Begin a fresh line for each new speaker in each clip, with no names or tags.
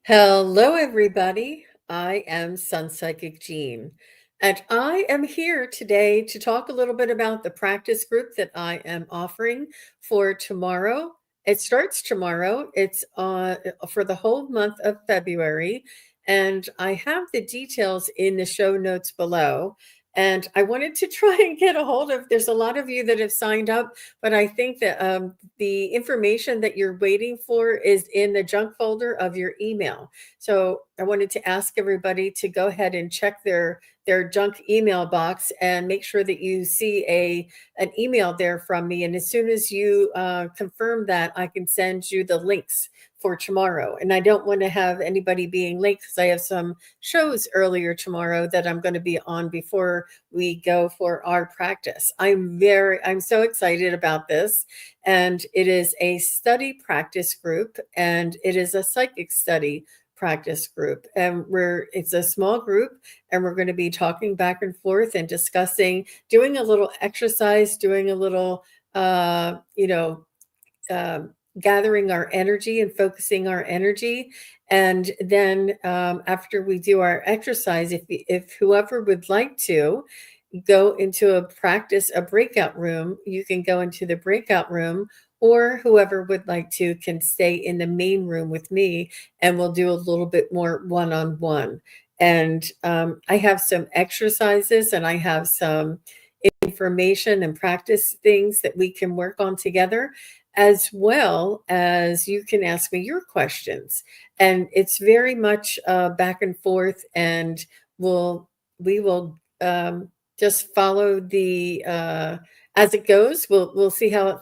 Hello, everybody. I am Sun Psychic Jean, and I am here today to talk a little bit about the practice group that I am offering for tomorrow. It starts tomorrow. It's for the whole month of February, and I have the details in the show notes below. And I wanted to try and get a hold of. There's a lot of you that have signed up, but I think that the information that you're waiting for is in the junk folder of your email. So I wanted to ask everybody to go ahead and check their junk email box and make sure that you see an email there from me. And as soon as you confirm that, I can send you the links for tomorrow. And I don't want to have anybody being late because I have some shows earlier tomorrow that I'm going to be on before we go for our practice. I'm so excited about this. And it is a study practice group, and it is a psychic study practice group. And it's a small group, and we're going to be talking back and forth and discussing, doing a little exercise, doing a little gathering our energy and focusing our energy. And then after we do our exercise, if whoever would like to go into a breakout room, you can go into the breakout room, or whoever would like to can stay in the main room with me, and we'll do a little bit more one-on-one. And I have some exercises, and I have some information and practice things that we can work on together, as well as you can ask me your questions. And it's very much back and forth, and we will just follow the as it goes. We'll see how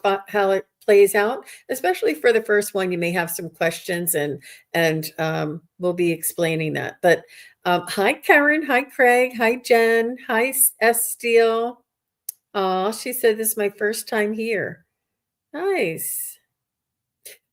it plays out. Especially for the first one, you may have some questions, and we'll be explaining that. But hi, Karen. Hi, Craig. Hi, Jen. Hi, S. Steele. She said this is my first time here. Nice.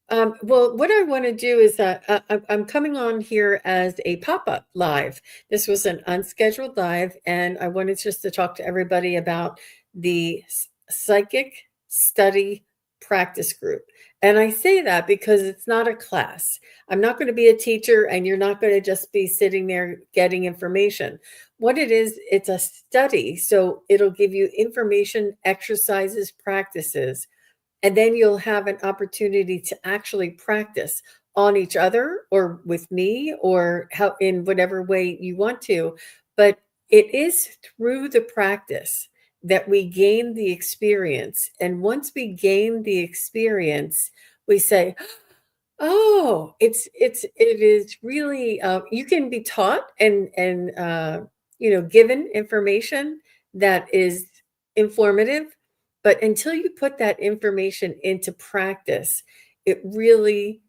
Well, what I want to do is that I'm coming on here as a pop-up live. This was an unscheduled live, and I wanted just to talk to everybody about the psychic study practice group. And I say that because it's not a class. I'm not going to be a teacher, and you're not going to just be sitting there getting information. What it is, it's a study. So it'll give you information, exercises, practices, and then you'll have an opportunity to actually practice on each other or with me, or how in whatever way you want to. But it is through the practice that we gain the experience. And once we gain the experience, we say, oh, it is really, you can be taught and given information that is informative, but until you put that information into practice, it really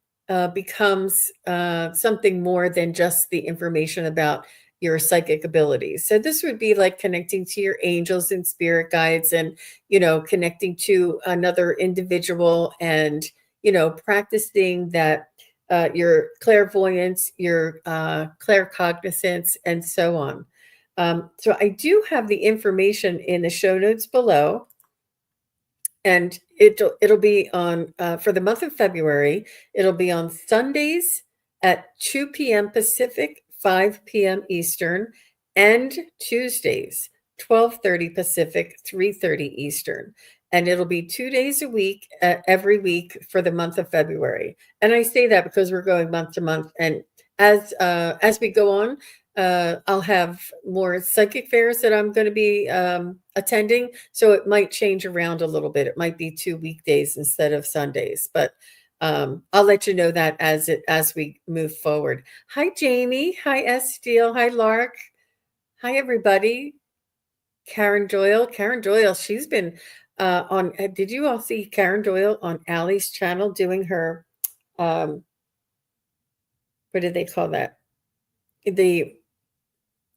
becomes something more than just the information about your psychic abilities. So this would be like connecting to your angels and spirit guides, and connecting to another individual, and practicing that your clairvoyance, your claircognizance, and so on. So I do have the information in the show notes below, and it'll be on for the month of February. It'll be on Sundays at 2 p.m. Pacific, 5 p.m. Eastern, and Tuesdays 12:30 Pacific, 3:30 Eastern. And it'll be 2 days a week, every week for the month of February. And I say that because we're going month to month, and as we go on, I'll have more psychic fairs that I'm going to be attending, so it might change around a little bit. It might be 2 weekdays instead of Sundays, but I'll let you know that as we move forward. Hi, Jamie. Hi, S. Steele. Hi, Lark. Hi, everybody. Karen Doyle. Karen Doyle. She's been on. Did you all see Karen Doyle on Allie's channel doing her? What do they call that? The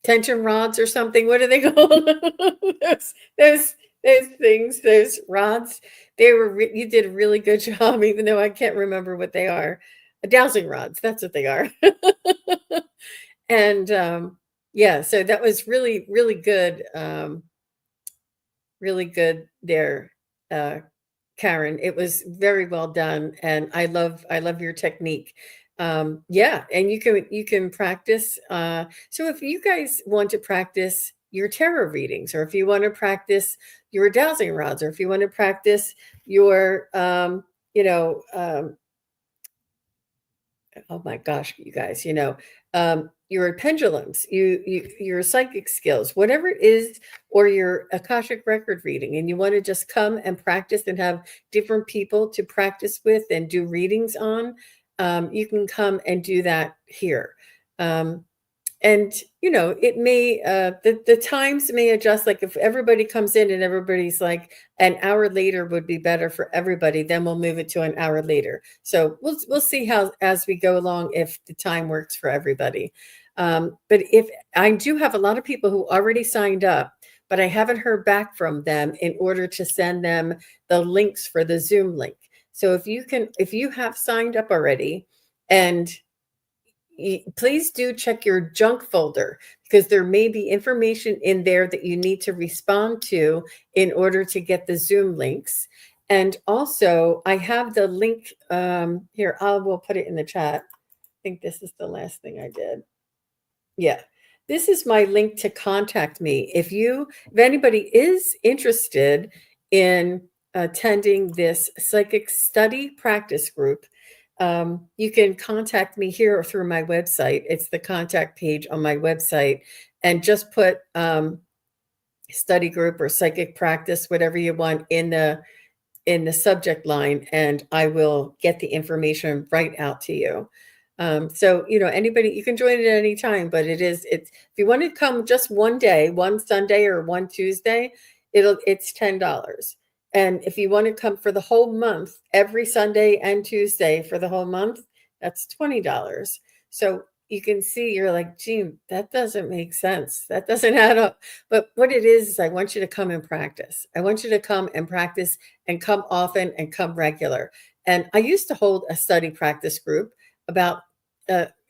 tension rods or something. What do they call those, those those things? Those rods. You did a really good job, even though I can't remember what they are. Dowsing rods. That's what they are. And yeah, so that was really, really good. Really good there. Karen. It was very well done, and I love your technique. Yeah, and you can practice. So if you guys want to practice your tarot readings, or if you want to practice your dowsing rods, or if you want to practice your you know oh my gosh, you guys, your pendulums, your psychic skills, whatever it is, or your Akashic record reading, and you want to just come and practice and have different people to practice with and do readings on, you can come and do that here. Um, and it may the times may adjust. Like if everybody comes in and everybody's like an hour later would be better for everybody, then we'll move it to an hour later. So we'll see how as we go along if the time works for everybody. But if I do have a lot of people who already signed up, but I haven't heard back from them in order to send them the links for the Zoom link. So if you have signed up already, and please do check your junk folder, because there may be information in there that you need to respond to in order to get the Zoom links. And also, I have the link here. I will put it in the chat. I think this is the last thing I did. Yeah. This is my link to contact me. If anybody is interested in attending this psychic study practice group, you can contact me here or through my website. It's the contact page on my website, and just put study group or psychic practice, whatever you want, in the subject line, and I will get the information right out to you. So anybody, you can join it at any time, but it's if you want to come just one day, one Sunday or one Tuesday, it's $10. And if you want to come for the whole month, every Sunday and Tuesday for the whole month, that's $20. So you can see, you're like, gee, that doesn't make sense. That doesn't add up. But what it is I want you to come and practice. I want you to come and practice, and come often, and come regular. And I used to hold a study practice group about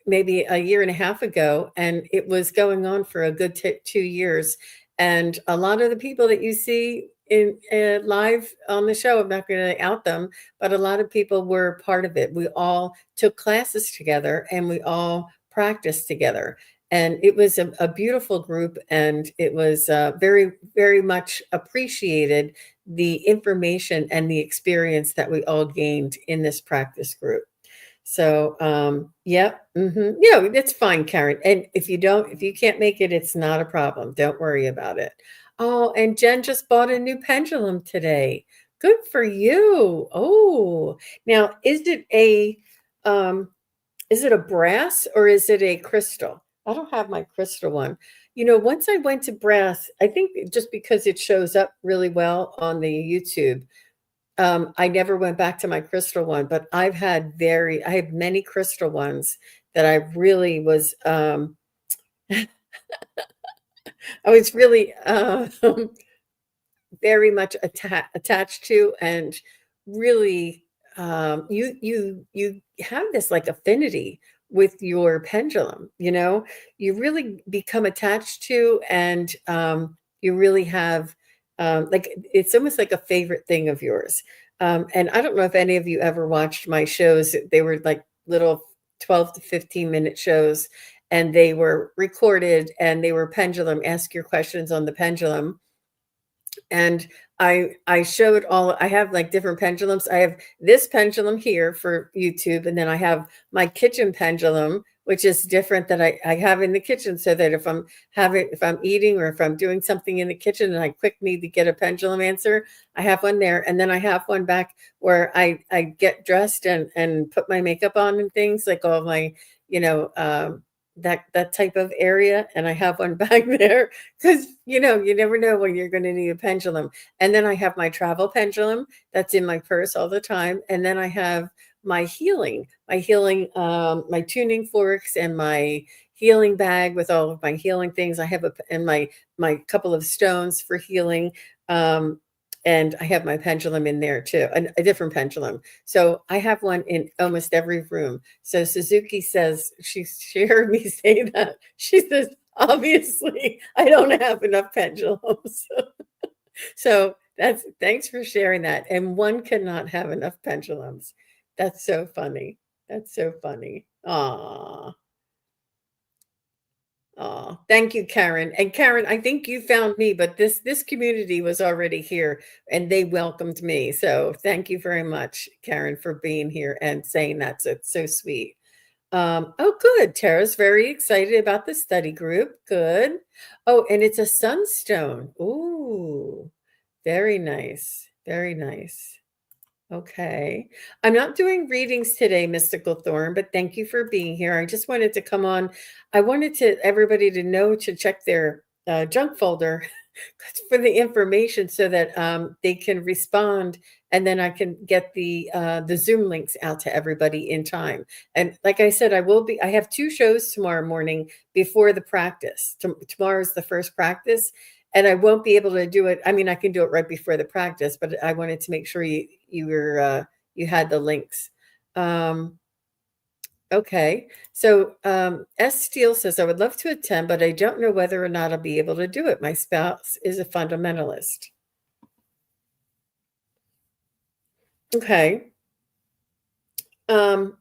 maybe a year and a half ago, and it was going on for a good 2 years. And a lot of the people that you see in live on the show, I'm not going to out them, but a lot of people were part of it. We all took classes together, and we all practiced together. And it was a beautiful group, and it was very, very much appreciated, the information and the experience that we all gained in this practice group. So, yeah, it's fine, Karen. And if you can't make it, it's not a problem. Don't worry about it. Oh, and Jen just bought a new pendulum today. Good for you. Oh, now um, is it a brass or is it a crystal? I don't have my crystal one. Once I went to brass, I think just because it shows up really well on the YouTube, I never went back to my crystal one, but I have many crystal ones that I really was, I was really, very much attached to, and really, you have this like affinity with your pendulum. You really become attached to, and you really have, like, it's almost like a favorite thing of yours. And I don't know if any of you ever watched my shows. They were like little 12 to 15-minute shows, and they were recorded, and they were pendulum, ask your questions on the pendulum. And I showed all, I have like different pendulums. I have this pendulum here for YouTube, and then I have my kitchen pendulum, which is different, that I have in the kitchen, so that if I'm eating, or if I'm doing something in the kitchen and I quick need to get a pendulum answer, I have one there. And then I have one back where I get dressed and put my makeup on and things, like all my, you know, that type of area. And I have one back there, because you never know when you're going to need a pendulum. And then I have my travel pendulum that's in my purse all the time. And then I have my tuning forks, and my healing bag with all of my healing things. I have and my couple of stones for healing. And I have my pendulum in there too, a different pendulum. So I have one in almost every room. So Suzuki says, she heard me say that. She says, obviously, I don't have enough pendulums. So That's thanks for sharing that. And one cannot have enough pendulums. That's so funny. That's so funny. Aw. Aw. Thank you, Karen. And Karen, I think you found me, but this community was already here and they welcomed me. So thank you very much, Karen, for being here and saying that. So it's so sweet. Oh, good. Tara's very excited about the study group. Good. Oh, and it's a sunstone. Ooh, very nice. Very nice. Okay. I'm not doing readings today, Mystical Thorn, but thank you for being here. I just wanted to come on. I wanted to everybody to know to check their junk folder for the information so that they can respond, and then I can get the Zoom links out to everybody in time. And like I said, I have two shows tomorrow morning before the practice. Tomorrow's the first practice, and I won't be able to do it. I mean, I can do it right before the practice, but I wanted to make sure you had the links. Um, Okay. So S. Steele says, I would love to attend, but I don't know whether or not I'll be able to do it. My spouse is a fundamentalist. Okay. I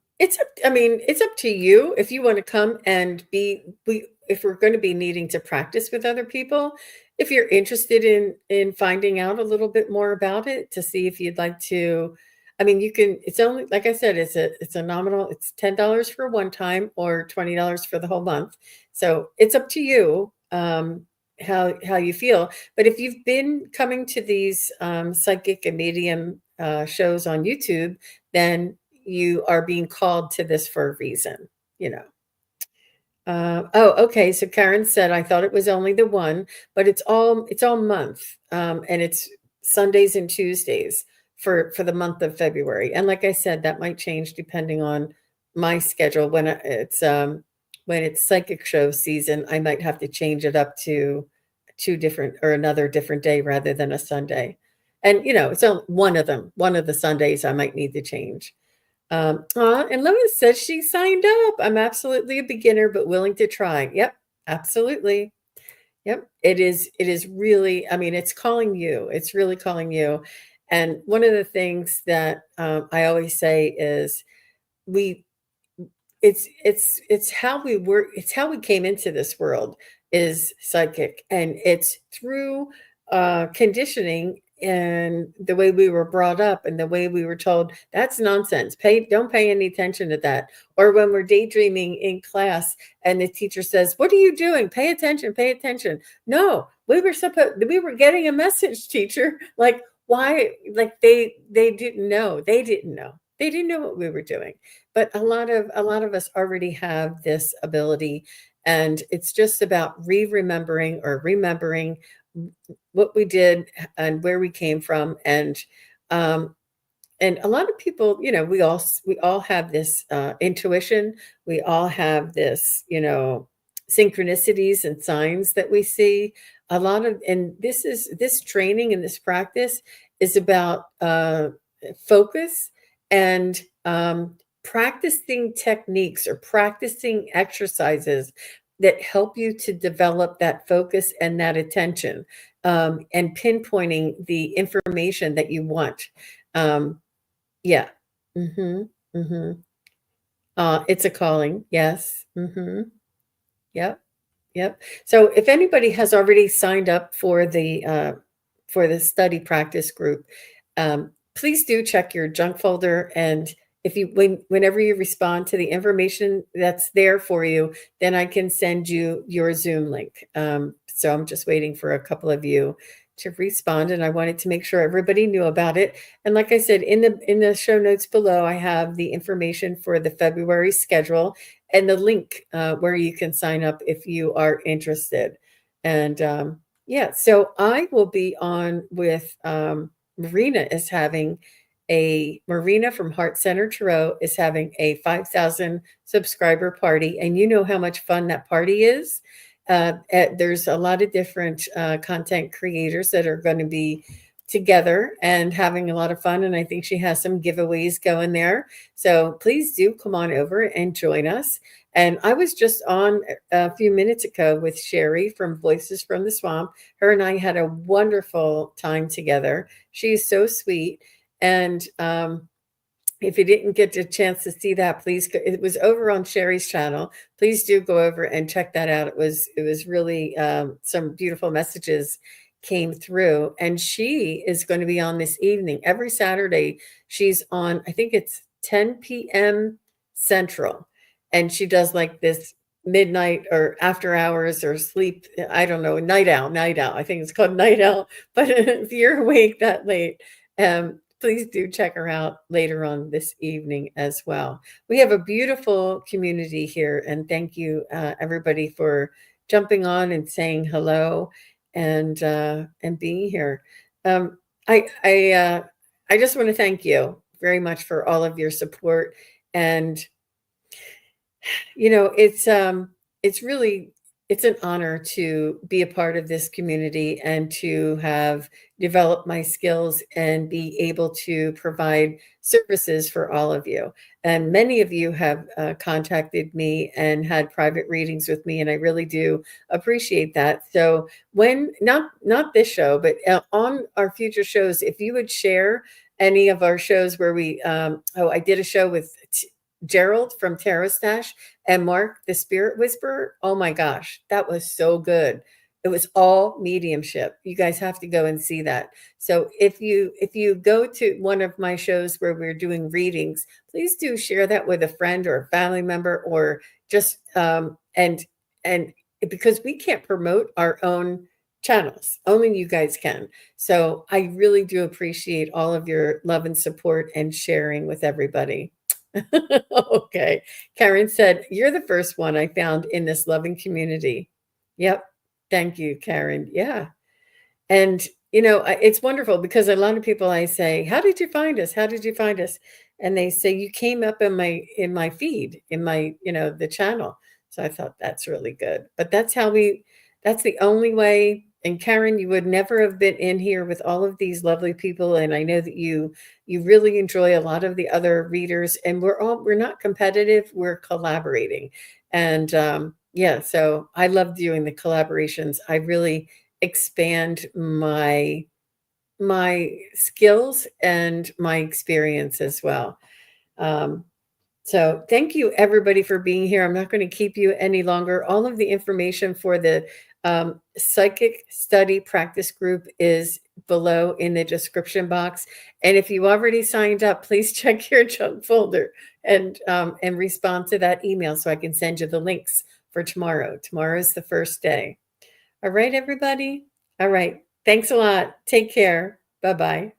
mean, it's up to you if you want to come and if we're going to be needing to practice with other people, if you're interested in finding out a little bit more about it to see if you'd like to, I mean, you can, it's only, like I said, it's a nominal, it's $10 for one time or $20 for the whole month. So it's up to you, how you feel. But if you've been coming to these, psychic and medium, shows on YouTube, then you are being called to this for a reason, you know. Oh, okay. So Karen said, I thought it was only the one, but it's all month, and it's Sundays and Tuesdays for the month of February. And like I said, that might change depending on my schedule. When it's psychic show season, I might have to change it up to two different or another different day rather than a Sunday. And it's only one of them. One of the Sundays I might need to change. And Lois says she signed up. I'm absolutely a beginner, but willing to try. Yep, absolutely. Yep. It is really, I mean, it's calling you. It's really calling you. And one of the things that I always say is we it's how we work, it's how we came into this world is psychic, and it's through conditioning and the way we were brought up and the way we were told that's nonsense, don't pay any attention to that. Or when we're daydreaming in class and the teacher says, what are you doing, pay attention, pay attention. No, we were getting a message, teacher. Like, why? Like they didn't know what we were doing. But a lot of us already have this ability, and it's just about remembering or remembering what we did and where we came from. And a lot of people, we all have this intuition. We all have this, synchronicities and signs that we see. And this training and this practice is about focus and practicing techniques or practicing exercises that help you to develop that focus and that attention, and pinpointing the information that you want. Um, yeah. Mhm. Mhm. It's a calling. Yes. Mhm. Yep. Yep. So if anybody has already signed up for the study practice group, please do check your junk folder. And whenever you respond to the information that's there for you, then I can send you your Zoom link. So I'm just waiting for a couple of you to respond, and I wanted to make sure everybody knew about it. And like I said, in the show notes below, I have the information for the February schedule and the link where you can sign up if you are interested. And yeah, so I will be on with Marina from Heart Center Tarot is having a 5,000 subscriber party, and you know how much fun that party is. There's a lot of different content creators that are going to be together and having a lot of fun. And I think she has some giveaways going there. So please do come on over and join us. And I was just on a few minutes ago with Sherry from Voices from the Swamp. Her and I had a wonderful time together. She's so sweet. And if you didn't get a chance to see that, please go. It was over on Sherry's channel. Please do go over and check that out. It was really some beautiful messages came through, and she is going to be on this evening every Saturday. She's on, I think it's 10 p.m. Central, and she does like this midnight or after hours or sleep. I don't know, night owl, night owl. I think it's called night owl. But if you're awake that late, please do check her out later on this evening as well. We have a beautiful community here, and thank you, everybody, for jumping on and saying hello and being here. Um, I just want to thank you very much for all of your support, and it's really it's an honor to be a part of this community and to have developed my skills and be able to provide services for all of you. And many of you have contacted me and had private readings with me, and I really do appreciate that. So when not this show, but on our future shows, if you would share any of our shows where I did a show with Gerald from Tarot Stash and Mark, the Spirit Whisperer. Oh my gosh, that was so good. It was all mediumship. You guys have to go and see that. So if you go to one of my shows where we're doing readings, please do share that with a friend or a family member, or just and because we can't promote our own channels, only you guys can. So I really do appreciate all of your love and support and sharing with everybody. Okay. Karen said, "You're the first one I found in this loving community." Yep. Thank you, Karen. Yeah. And, it's wonderful because a lot of people I say, "How did you find us? How did you find us?" And they say, "You came up in my feed, in my, the channel." So I thought that's really good. But that's the only way. And Karen, you would never have been in here with all of these lovely people. And I know that you really enjoy a lot of the other readers, and we're not competitive, we're collaborating. And yeah, so I love doing the collaborations. I really expand my skills and my experience as well. Um, so thank you everybody for being here. I'm not going to keep you any longer. All of the information for the psychic study practice group is below in the description box. And if you already signed up, please check your junk folder and respond to that email so I can send you the links for tomorrow. Tomorrow is the first day. All right, everybody. All right. Thanks a lot. Take care. Bye bye.